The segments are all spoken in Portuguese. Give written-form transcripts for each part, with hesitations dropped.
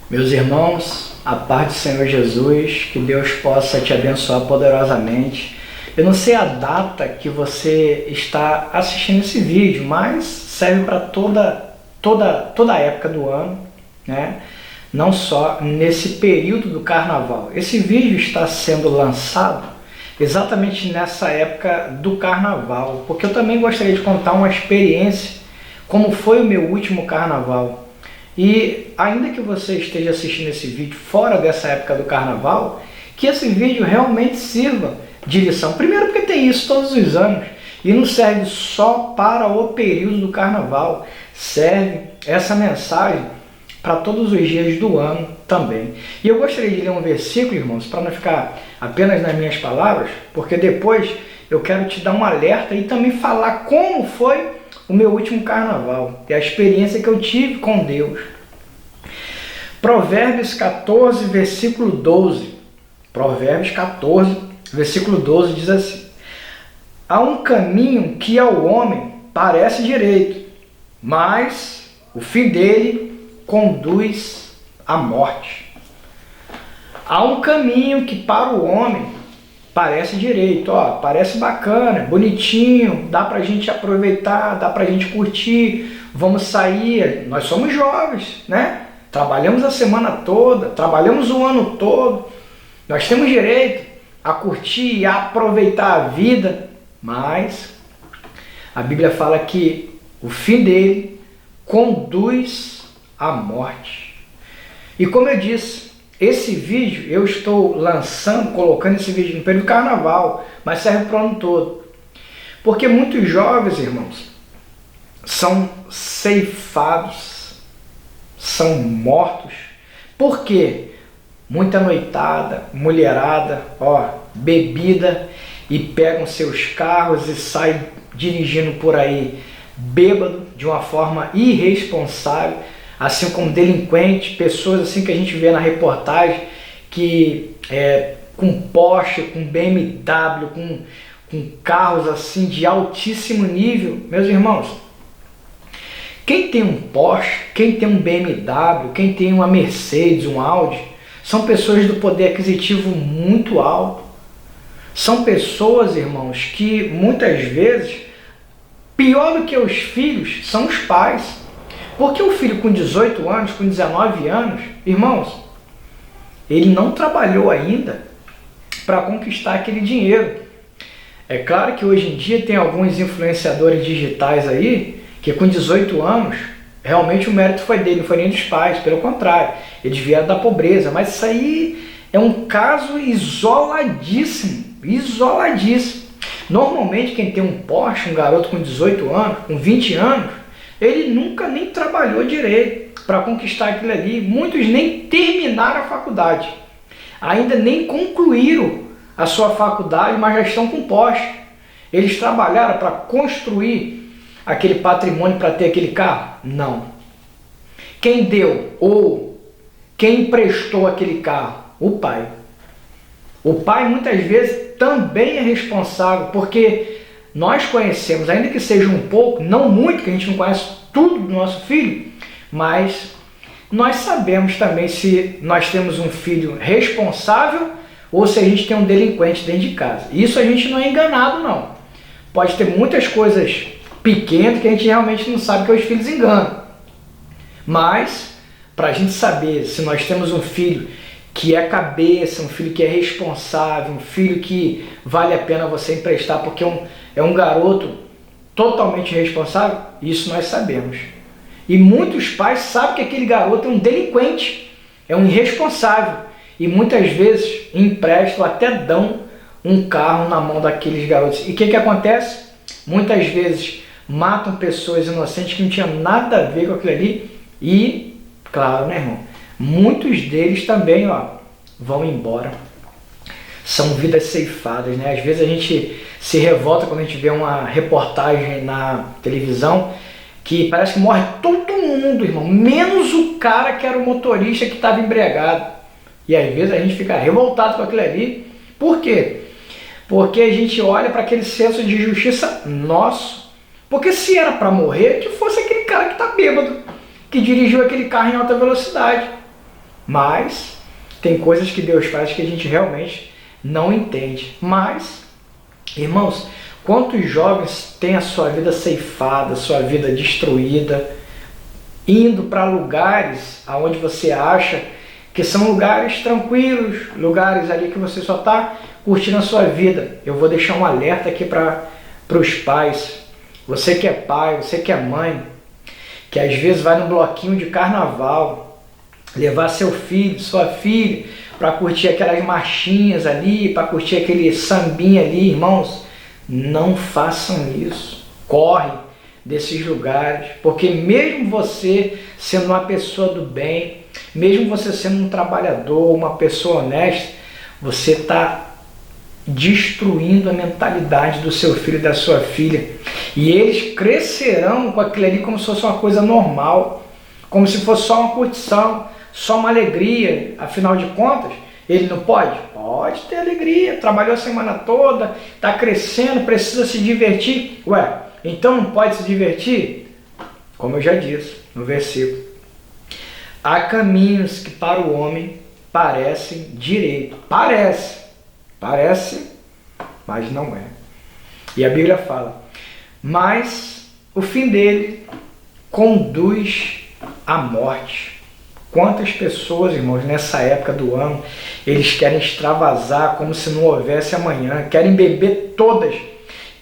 Meus irmãos, a paz do Senhor Jesus, que Deus possa te abençoar poderosamente. Eu não sei a data que você está assistindo esse vídeo, mas serve para toda a época do ano, né? Não só nesse período do carnaval. Esse vídeo está sendo lançado exatamente nessa época do carnaval, porque eu também gostaria de contar uma experiência, como foi o meu último carnaval. E ainda que você esteja assistindo esse vídeo fora dessa época do carnaval, que esse vídeo realmente sirva de lição. Primeiro porque tem isso todos os anos e não serve só para o período do carnaval, serve essa mensagem para todos os dias do ano também. E eu gostaria de ler um versículo, irmãos, para não ficar apenas nas minhas palavras, porque depois eu quero te dar um alerta e também falar como foi o meu último carnaval e a experiência que eu tive com Deus. Provérbios 14, versículo 12. Provérbios 14, versículo 12 diz assim: há um caminho que ao homem parece direito, mas o fim dele conduz à morte. Há um caminho que para o homem parece direito, parece bacana, bonitinho, dá pra gente aproveitar, dá pra gente curtir, vamos sair, nós somos jovens, né? Trabalhamos a semana toda, trabalhamos o ano todo, nós temos direito a curtir e a aproveitar a vida, mas a Bíblia fala que o fim dele conduz à morte. E como eu disse, esse vídeo eu estou lançando, colocando esse vídeo no período do carnaval, mas serve para o ano todo. Porque muitos jovens, irmãos, são ceifados, são mortos. Por quê? Muita noitada, mulherada, bebida, e pegam seus carros e saem dirigindo por aí bêbado, de uma forma irresponsável, assim como delinquentes, pessoas assim que a gente vê na reportagem, que com Porsche, com BMW, com carros assim de altíssimo nível. Meus irmãos, quem tem um Porsche, quem tem um BMW, quem tem uma Mercedes, um Audi, são pessoas do poder aquisitivo muito alto. São pessoas, irmãos, que muitas vezes, pior do que os filhos, são os pais. Porque o filho com 18 anos, com 19 anos, irmãos, ele não trabalhou ainda para conquistar aquele dinheiro. É claro que hoje em dia tem alguns influenciadores digitais aí, que com 18 anos, realmente o mérito foi dele, não foi nem dos pais, pelo contrário, eles vieram da pobreza. Mas isso aí é um caso isoladíssimo, isoladíssimo. Normalmente quem tem um Porsche, um garoto com 18 anos, com 20 anos, ele nunca nem trabalhou direito para conquistar aquilo ali. Muitos nem terminaram a faculdade, ainda nem concluíram a sua faculdade, mas já estão com Porsche. Eles trabalharam para construir aquele patrimônio para ter aquele carro? Não. Quem deu ou quem emprestou aquele carro? O pai. O pai muitas vezes também é responsável, porque nós conhecemos, ainda que seja um pouco, não muito, que a gente não conhece tudo do nosso filho, mas nós sabemos também se nós temos um filho responsável ou se a gente tem um delinquente dentro de casa. Isso a gente não é enganado, não. Pode ter muitas coisas pequenas que a gente realmente não sabe que os filhos enganam. Mas, para a gente saber se nós temos um filho que é cabeça, um filho que é responsável, um filho que vale a pena você emprestar porque é um garoto totalmente responsável, isso nós sabemos. E muitos pais sabem que aquele garoto é um delinquente, é um irresponsável. E muitas vezes emprestam, até dão um carro na mão daqueles garotos. E o que acontece? Muitas vezes matam pessoas inocentes que não tinham nada a ver com aquilo ali. E, claro, né, irmão? Muitos deles também, vão embora. São vidas ceifadas, né? Às vezes a gente se revolta quando a gente vê uma reportagem na televisão que parece que morre todo mundo, irmão, menos o cara que era o motorista que estava embriagado. E às vezes a gente fica revoltado com aquilo ali. Por quê? Porque a gente olha para aquele senso de justiça nosso. Porque se era para morrer, que fosse aquele cara que está bêbado, que dirigiu aquele carro em alta velocidade. Mas tem coisas que Deus faz que a gente realmente não entende. Mas, irmãos, quantos jovens têm a sua vida ceifada, a sua vida destruída, indo para lugares onde você acha que são lugares tranquilos, lugares ali que você só está curtindo a sua vida. Eu vou deixar um alerta aqui para os pais. Você que é pai, você que é mãe, que às vezes vai num bloquinho de carnaval, levar seu filho, sua filha, para curtir aquelas marchinhas ali, para curtir aquele sambinha ali, irmãos, não façam isso. Corre desses lugares, porque mesmo você sendo uma pessoa do bem, mesmo você sendo um trabalhador, uma pessoa honesta, você está destruindo a mentalidade do seu filho e da sua filha. E eles crescerão com aquilo ali como se fosse uma coisa normal, como se fosse só uma curtição, só uma alegria. Afinal de contas, ele não pode? Pode ter alegria, trabalhou a semana toda, está crescendo, precisa se divertir. Ué, então não pode se divertir? Como eu já disse no versículo, há caminhos que para o homem parecem direito. Parece, mas não é. E a Bíblia fala, mas o fim dele conduz à morte. Quantas pessoas, irmãos, nessa época do ano, eles querem extravasar como se não houvesse amanhã, querem beber todas,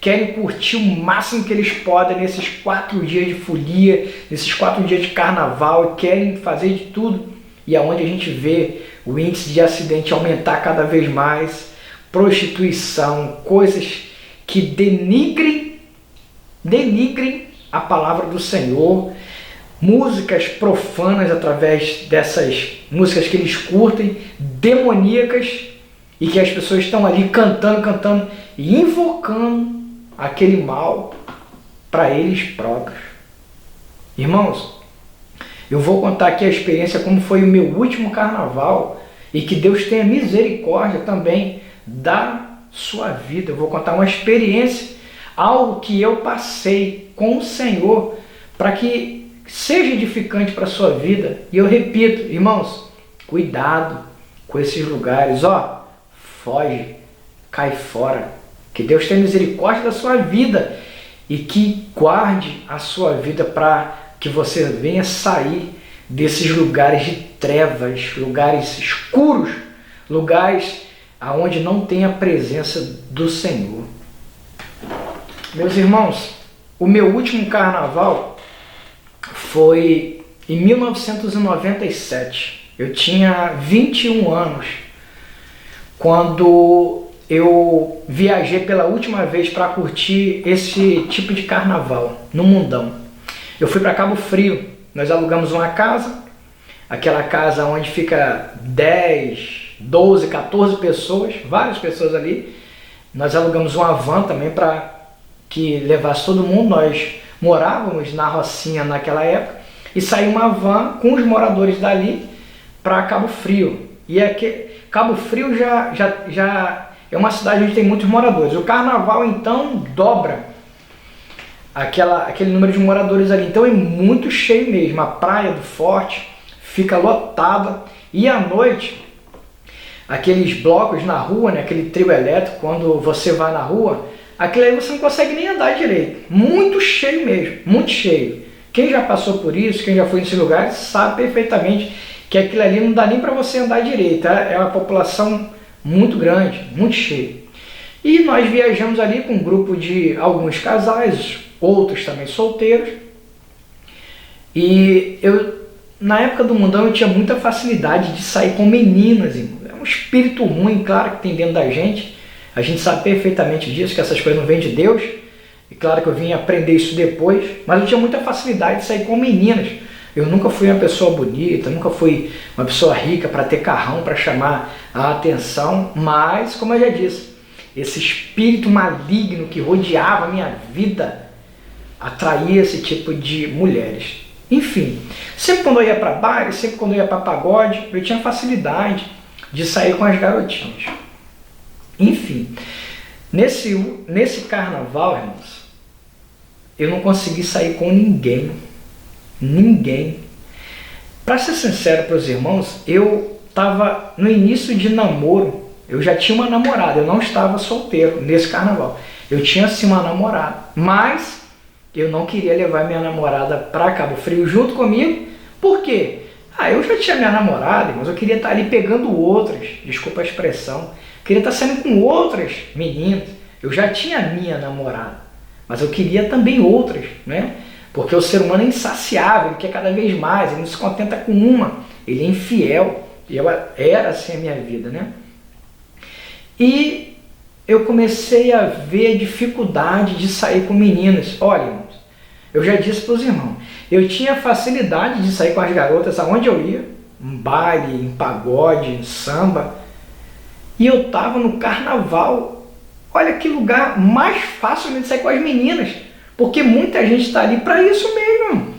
querem curtir o máximo que eles podem nesses 4 dias de folia, nesses 4 dias de carnaval, e querem fazer de tudo. E aonde a gente vê o índice de acidente aumentar cada vez mais, prostituição, coisas que denigrem a palavra do Senhor, músicas profanas através dessas músicas que eles curtem, demoníacas, e que as pessoas estão ali cantando e invocando aquele mal para eles próprios. Irmãos, eu vou contar aqui a experiência como foi o meu último carnaval, e que Deus tenha misericórdia também da sua vida. Eu vou contar uma experiência, algo que eu passei com o Senhor, para que seja edificante para a sua vida. E eu repito, irmãos, cuidado com esses lugares, foge, cai fora. Que Deus tenha misericórdia da sua vida e que guarde a sua vida para que você venha sair desses lugares de trevas, lugares escuros, lugares aonde não tem a presença do Senhor. Meus irmãos, o meu último carnaval foi em 1997. Eu tinha 21 anos quando eu viajei pela última vez para curtir esse tipo de carnaval no mundão. Eu fui para Cabo Frio. Nós alugamos uma casa, aquela casa onde fica 10, 12, 14 pessoas, várias pessoas ali. Nós alugamos uma van também para que levasse todo mundo. Nós morávamos na Rocinha naquela época e saiu uma van com os moradores dali para Cabo Frio. E aqui, Cabo Frio já é uma cidade onde tem muitos moradores. O carnaval então dobra aquele número de moradores ali. Então é muito cheio mesmo. A praia do Forte fica lotada. E à noite, aqueles blocos na rua, né, aquele trio elétrico, quando você vai na rua, aquilo aí você não consegue nem andar direito. Muito cheio mesmo, muito cheio. Quem já passou por isso, quem já foi nesse lugar, sabe perfeitamente que aquilo ali não dá nem para você andar direito. É uma população muito grande, muito cheia. E nós viajamos ali com um grupo de alguns casais, outros também solteiros. E eu, na época do mundão, eu tinha muita facilidade de sair com meninas, irmão. É um espírito ruim, claro, que tem dentro da gente. A gente sabe perfeitamente disso, que essas coisas não vêm de Deus. E claro que eu vim aprender isso depois, mas eu tinha muita facilidade de sair com meninas. Eu nunca fui uma pessoa bonita, nunca fui uma pessoa rica para ter carrão, para chamar a atenção. Mas, como eu já disse, esse espírito maligno que rodeava a minha vida atraía esse tipo de mulheres. Enfim, sempre quando eu ia para baile, sempre quando eu ia para pagode, eu tinha facilidade de sair com as garotinhas. Enfim, nesse carnaval, irmãos, eu não consegui sair com ninguém. Para ser sincero para os irmãos, eu estava no início de namoro, eu já tinha uma namorada, eu não estava solteiro nesse carnaval. Eu tinha sim uma namorada, mas eu não queria levar minha namorada para Cabo Frio junto comigo. Por quê? Eu já tinha minha namorada, mas eu queria estar ali pegando outras, desculpa a expressão, eu queria estar saindo com outras meninas. Eu já tinha a minha namorada, mas eu queria também outras, né? Porque o ser humano é insaciável, ele quer cada vez mais, ele não se contenta com uma, ele é infiel. E era assim a minha vida, né? E eu comecei a ver a dificuldade de sair com meninas. Olha, irmãos, eu já disse para os irmãos, eu tinha facilidade de sair com as garotas aonde eu ia, em baile, em pagode, em samba, e eu estava no carnaval. Olha que lugar mais fácil de sair com as meninas, porque muita gente está ali para isso mesmo.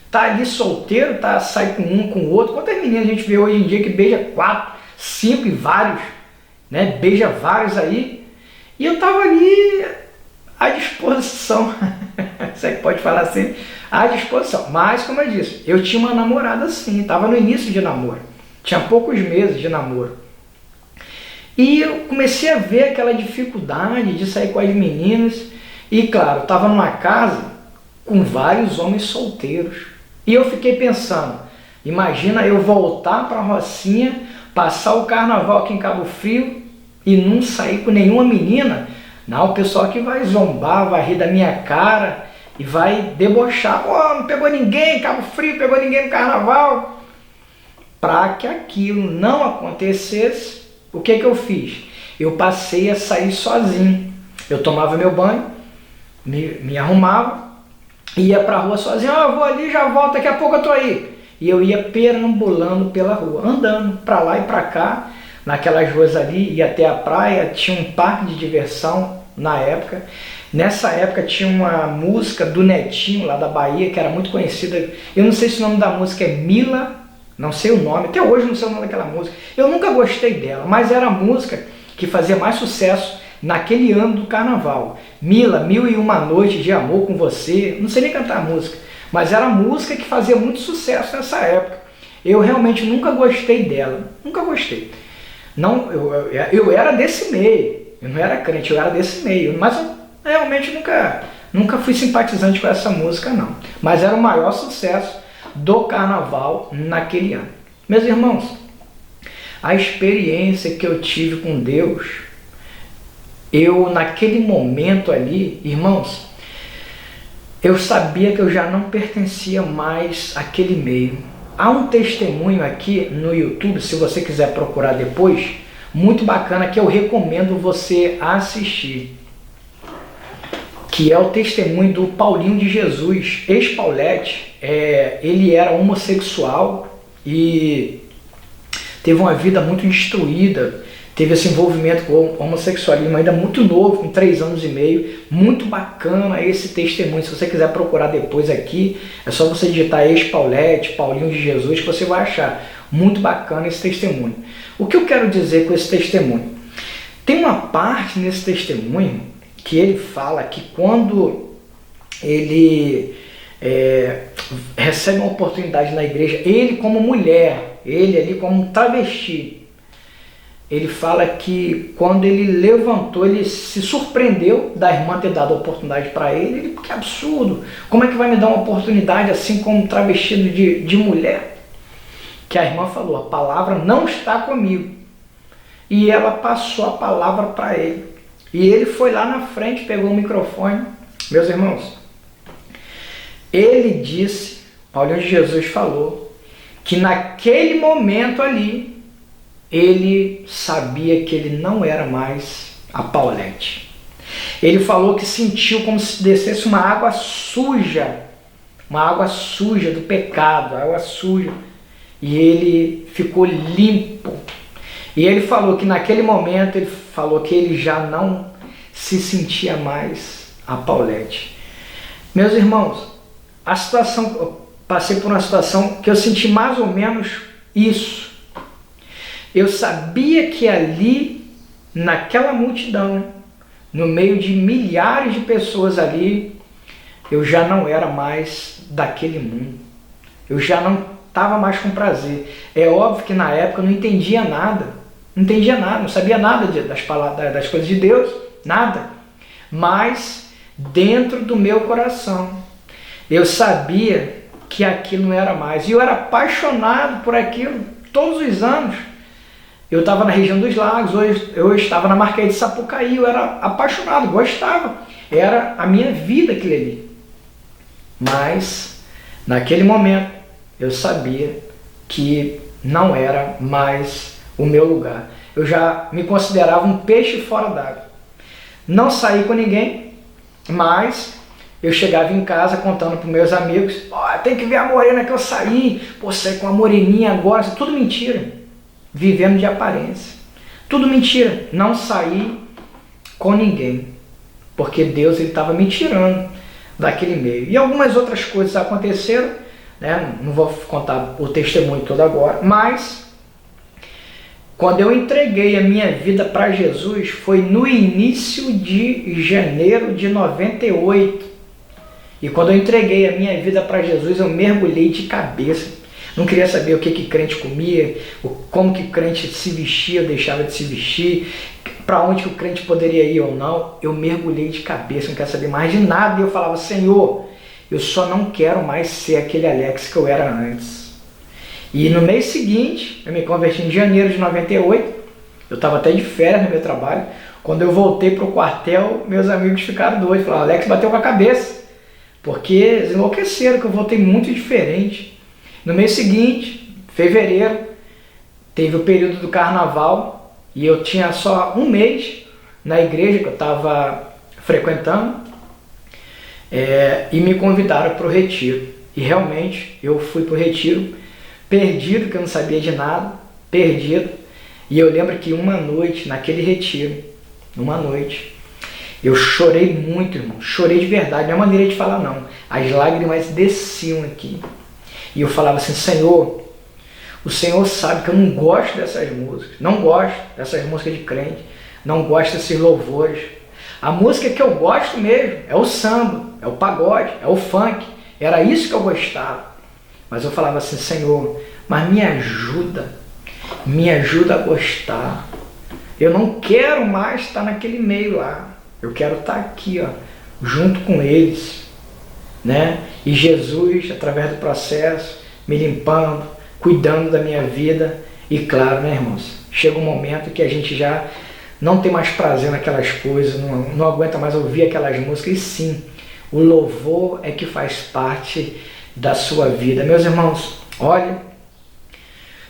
Está ali solteiro, sai com um, com o outro. Quantas meninas a gente vê hoje em dia que beija 4, 5 e vários, né? Beija vários aí. E eu estava ali à disposição, você pode falar assim, à disposição. Mas, como eu disse, eu tinha uma namorada sim, estava no início de namoro, tinha poucos meses de namoro. E eu comecei a ver aquela dificuldade de sair com as meninas. E claro, eu estava numa casa com vários homens solteiros. E eu fiquei pensando, imagina eu voltar para a Rocinha, passar o carnaval aqui em Cabo Frio e não sair com nenhuma menina. Não, o pessoal aqui vai zombar, vai rir da minha cara e vai debochar. Pô, não pegou ninguém em Cabo Frio, pegou ninguém no carnaval. Para que aquilo não acontecesse, o que eu fiz? Eu passei a sair sozinho. Eu tomava meu banho, me arrumava, ia para a rua sozinho. Eu vou ali, já volto, daqui a pouco eu tô aí. E eu ia perambulando pela rua, andando para lá e para cá, naquelas ruas ali, ia até a praia. Tinha um parque de diversão na época. Nessa época tinha uma música do Netinho, lá da Bahia, que era muito conhecida. Eu não sei se o nome da música é Mila, não sei o nome, até hoje não sei o nome daquela música. Eu nunca gostei dela, mas era a música que fazia mais sucesso naquele ano do carnaval. Mila, 1001 Noites de Amor com Você. Não sei nem cantar a música, mas era a música que fazia muito sucesso nessa época. Eu realmente nunca gostei dela, nunca gostei. Não, eu era desse meio, eu não era crente, eu era desse meio, mas eu realmente nunca fui simpatizante com essa música não. Mas era o maior sucesso do carnaval naquele ano. Meus irmãos, a experiência que eu tive com Deus, eu naquele momento ali, irmãos, eu sabia que eu já não pertencia mais àquele meio. Há um testemunho aqui no YouTube, se você quiser procurar depois, muito bacana, que eu recomendo você assistir, que é o testemunho do Paulinho de Jesus, ex-Paulette. Ele era homossexual e teve uma vida muito destruída, teve esse envolvimento com o homossexualismo ainda muito novo, com 3 anos e meio. Muito bacana esse testemunho. Se você quiser procurar depois aqui, é só você digitar ex-Paulette, Paulinho de Jesus, que você vai achar. Muito bacana esse testemunho. O que eu quero dizer com esse testemunho? Tem uma parte nesse testemunho que ele fala que quando ele recebe uma oportunidade na igreja, ele como mulher, ele ali como travesti, ele fala que quando ele levantou, ele se surpreendeu da irmã ter dado a oportunidade para ele. Que absurdo, como é que vai me dar uma oportunidade assim como travestido de mulher? Que a irmã falou, a palavra não está comigo. E ela passou a palavra para ele. E ele foi lá na frente, pegou o microfone. Meus irmãos, ele disse, Paulinho de Jesus falou, que naquele momento ali, ele sabia que ele não era mais a Paulette. Ele falou que sentiu como se descesse uma água suja do pecado, água suja, e ele ficou limpo. E ele falou que naquele momento, ele falou que ele já não se sentia mais a Paulette. Meus irmãos, eu passei por uma situação que eu senti mais ou menos isso. Eu sabia que ali, naquela multidão, no meio de milhares de pessoas ali, eu já não era mais daquele mundo. Eu já não estava mais com prazer. É óbvio que na época eu não entendia nada, não sabia nada das coisas de Deus, nada. Mas dentro do meu coração eu sabia que aquilo não era mais. E eu era apaixonado por aquilo todos os anos. Eu estava na região dos lagos, hoje eu estava na Marquês de Sapucaí, eu era apaixonado, gostava. Era a minha vida aquilo ali. Mas naquele momento eu sabia que não era mais o meu lugar. Eu já me considerava um peixe fora d'água. Não saí com ninguém, mas eu chegava em casa contando para meus amigos: tem que ver a morena que eu saí, saí com a moreninha agora. Isso é tudo mentira, vivendo de aparência, tudo mentira. Não saí com ninguém, porque Deus estava me tirando daquele meio. E algumas outras coisas aconteceram, né? Não vou contar o testemunho todo agora, mas quando eu entreguei a minha vida para Jesus, foi no início de janeiro de 98. E quando eu entreguei a minha vida para Jesus, eu mergulhei de cabeça. Não queria saber o que crente comia, como que crente se vestia ou deixava de se vestir, para onde que o crente poderia ir ou não. Eu mergulhei de cabeça, não quero saber mais de nada. E eu falava: Senhor, eu só não quero mais ser aquele Alex que eu era antes. E no mês seguinte, eu me converti em janeiro de 98, eu estava até de férias no meu trabalho. Quando eu voltei para o quartel, meus amigos ficaram doidos, falaram: Alex bateu com a cabeça, porque eles enlouqueceram, que eu voltei muito diferente. No mês seguinte, fevereiro, teve o período do carnaval, e eu tinha só um mês na igreja que eu estava frequentando, e me convidaram para o retiro. E realmente eu fui para o retiro, perdido, que eu não sabia de nada, perdido. E eu lembro que uma noite, naquele retiro, eu chorei muito, irmão, chorei de verdade, não é maneira de falar não, as lágrimas desciam aqui. E eu falava assim: Senhor, o Senhor sabe que eu não gosto dessas músicas, não gosto dessas músicas de crente, não gosto desses louvores. A música que eu gosto mesmo é o samba, é o pagode, é o funk, era isso que eu gostava. Mas eu falava assim: Senhor, mas me ajuda a gostar. Eu não quero mais estar naquele meio lá. Eu quero estar aqui, junto com eles, né? E Jesus, através do processo, me limpando, cuidando da minha vida. E claro, né, irmãos, chega um momento que a gente já não tem mais prazer naquelas coisas, não aguenta mais ouvir aquelas músicas. E sim, o louvor é que faz parte da sua vida. Meus irmãos, olha,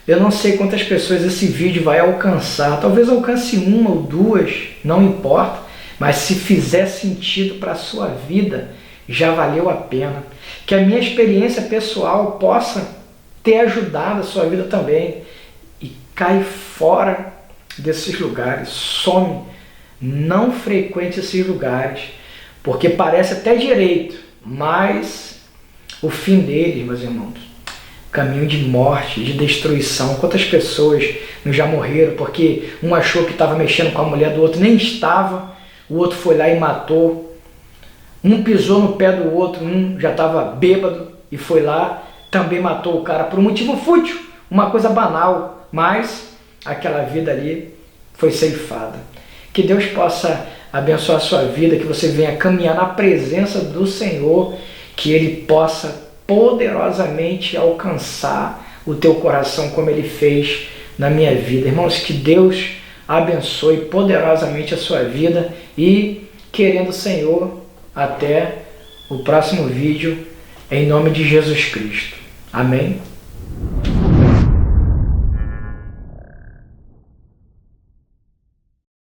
eu não sei quantas pessoas esse vídeo vai alcançar, talvez alcance uma ou duas, não importa, mas se fizer sentido para a sua vida, já valeu a pena. Que a minha experiência pessoal possa ter ajudado a sua vida também. E cai fora desses lugares, some, não frequente esses lugares, porque parece até direito, mas o fim deles, meus irmãos, caminho de morte, de destruição. Quantas pessoas não já morreram porque um achou que estava mexendo com a mulher do outro, nem estava, o outro foi lá e matou. Um pisou no pé do outro, um já estava bêbado e foi lá, também matou o cara por um motivo fútil, uma coisa banal, mas aquela vida ali foi ceifada. Que Deus possa abençoar a sua vida, que você venha caminhar na presença do Senhor, que Ele possa poderosamente alcançar o teu coração como Ele fez na minha vida. Irmãos, que Deus abençoe poderosamente a sua vida e, querendo o Senhor, até o próximo vídeo, em nome de Jesus Cristo. Amém?